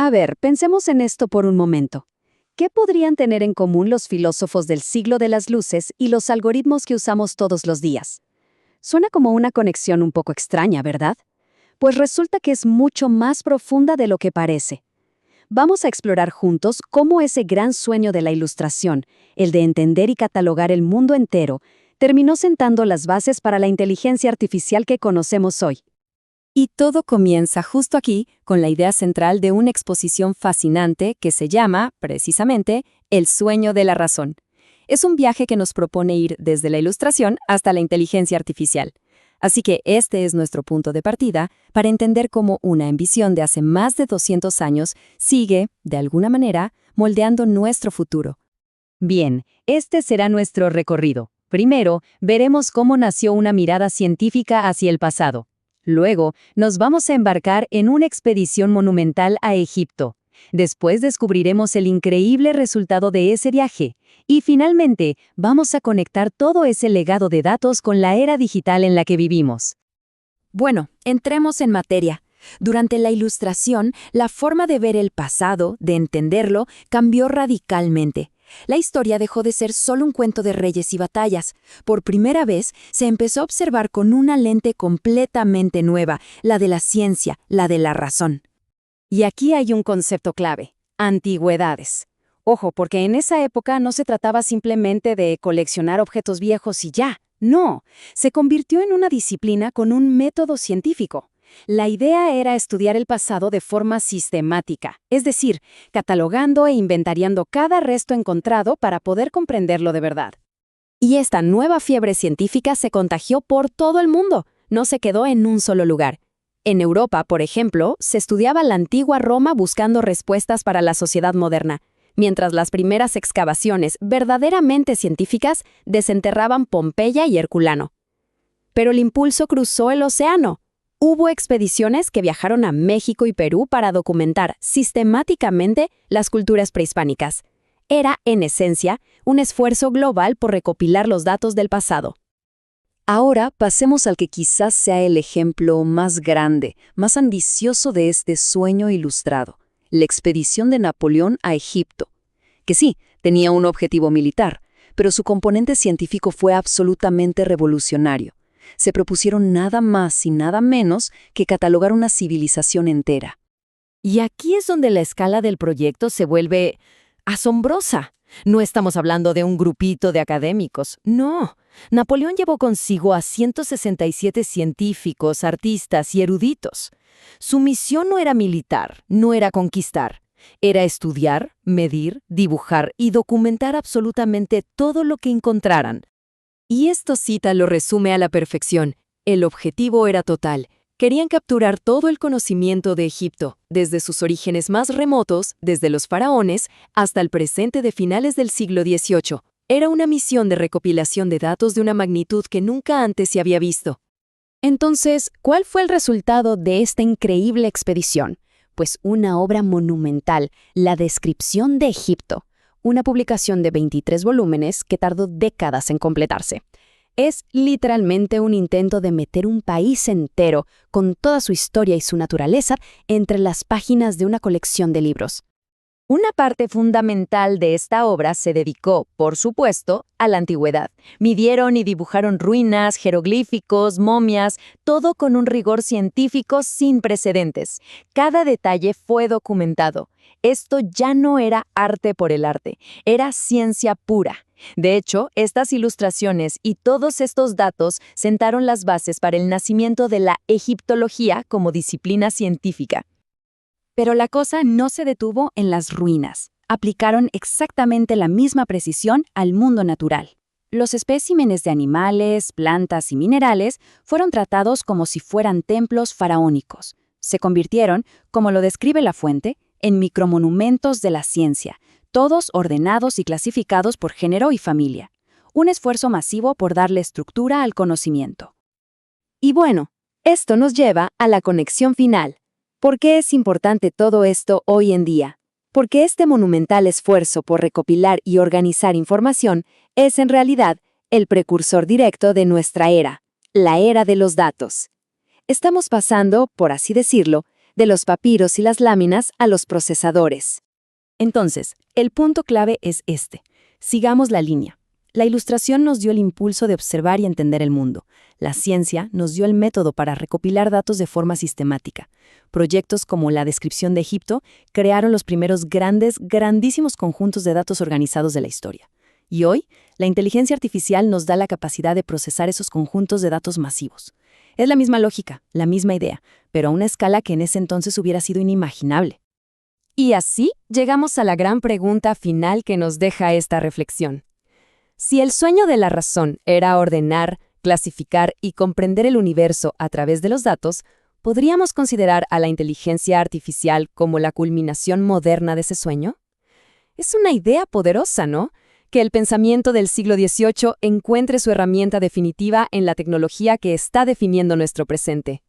A ver, pensemos en esto por un momento. ¿Qué podrían tener en común los filósofos del siglo de las luces y los algoritmos que usamos todos los días? Suena como una conexión un poco extraña, ¿verdad? Pues resulta que es mucho más profunda de lo que parece. Vamos a explorar juntos cómo ese gran sueño de la ilustración, el de entender y catalogar el mundo entero, terminó sentando las bases para la inteligencia artificial que conocemos hoy. Y todo comienza justo aquí con la idea central de una exposición fascinante que se llama, precisamente, El sueño de la razón. Es un viaje que nos propone ir desde la ilustración hasta la inteligencia artificial. Así que este es nuestro punto de partida para entender cómo una ambición de hace más de 200 años sigue, de alguna manera, moldeando nuestro futuro. Bien, este será nuestro recorrido. Primero, veremos cómo nació una mirada científica hacia el pasado. Luego, nos vamos a embarcar en una expedición monumental a Egipto. Después descubriremos el increíble resultado de ese viaje. Y finalmente, vamos a conectar todo ese legado de datos con la era digital en la que vivimos. Bueno, entremos en materia. Durante la Ilustración, la forma de ver el pasado, de entenderlo, cambió radicalmente. La historia dejó de ser solo un cuento de reyes y batallas. Por primera vez, se empezó a observar con una lente completamente nueva, la de la ciencia, la de la razón. Y aquí hay un concepto clave: antigüedades. Ojo, porque en esa época no se trataba simplemente de coleccionar objetos viejos y ya. No, se convirtió en una disciplina con un método científico. La idea era estudiar el pasado de forma sistemática, es decir, catalogando e inventariando cada resto encontrado para poder comprenderlo de verdad. Y esta nueva fiebre científica se contagió por todo el mundo, no se quedó en un solo lugar. En Europa, por ejemplo, se estudiaba la antigua Roma buscando respuestas para la sociedad moderna, mientras las primeras excavaciones verdaderamente científicas desenterraban Pompeya y Herculano. Pero el impulso cruzó el océano. Hubo expediciones que viajaron a México y Perú para documentar sistemáticamente las culturas prehispánicas. Era, en esencia, un esfuerzo global por recopilar los datos del pasado. Ahora pasemos al que quizás sea el ejemplo más grande, más ambicioso de este sueño ilustrado: la expedición de Napoleón a Egipto, que sí, tenía un objetivo militar, pero su componente científico fue absolutamente revolucionario. Se propusieron nada más y nada menos que catalogar una civilización entera. Y aquí es donde la escala del proyecto se vuelve asombrosa. No estamos hablando de un grupito de académicos, no. Napoleón llevó consigo a 167 científicos, artistas y eruditos. Su misión no era militar, no era conquistar. Era estudiar, medir, dibujar y documentar absolutamente todo lo que encontraran. Y esta cita lo resume a la perfección. El objetivo era total. Querían capturar todo el conocimiento de Egipto, desde sus orígenes más remotos, desde los faraones, hasta el presente de finales del siglo XVIII. Era una misión de recopilación de datos de una magnitud que nunca antes se había visto. Entonces, ¿cuál fue el resultado de esta increíble expedición? Pues una obra monumental, La Descripción de Egipto, una publicación de 23 volúmenes que tardó décadas en completarse. Es literalmente un intento de meter un país entero, con toda su historia y su naturaleza, entre las páginas de una colección de libros. Una parte fundamental de esta obra se dedicó, por supuesto, a la antigüedad. Midieron y dibujaron ruinas, jeroglíficos, momias, todo con un rigor científico sin precedentes. Cada detalle fue documentado. Esto ya no era arte por el arte, era ciencia pura. De hecho, estas ilustraciones y todos estos datos sentaron las bases para el nacimiento de la egiptología como disciplina científica. Pero la cosa no se detuvo en las ruinas. Aplicaron exactamente la misma precisión al mundo natural. Los especímenes de animales, plantas y minerales fueron tratados como si fueran templos faraónicos. Se convirtieron, como lo describe la fuente, en micromonumentos de la ciencia, todos ordenados y clasificados por género y familia. Un esfuerzo masivo por darle estructura al conocimiento. Y bueno, esto nos lleva a la conexión final. ¿Por qué es importante todo esto hoy en día? Porque este monumental esfuerzo por recopilar y organizar información es en realidad el precursor directo de nuestra era, la era de los datos. Estamos pasando, por así decirlo, de los papiros y las láminas a los procesadores. Entonces, el punto clave es este. Sigamos la línea. La ilustración nos dio el impulso de observar y entender el mundo. La ciencia nos dio el método para recopilar datos de forma sistemática. Proyectos como la descripción de Egipto crearon los primeros grandísimos conjuntos de datos organizados de la historia. Y hoy, la inteligencia artificial nos da la capacidad de procesar esos conjuntos de datos masivos. Es la misma lógica, la misma idea, pero a una escala que en ese entonces hubiera sido inimaginable. Y así llegamos a la gran pregunta final que nos deja esta reflexión. Si el sueño de la razón era ordenar, clasificar y comprender el universo a través de los datos, ¿podríamos considerar a la inteligencia artificial como la culminación moderna de ese sueño? Es una idea poderosa, ¿no? Que el pensamiento del siglo XVIII encuentre su herramienta definitiva en la tecnología que está definiendo nuestro presente.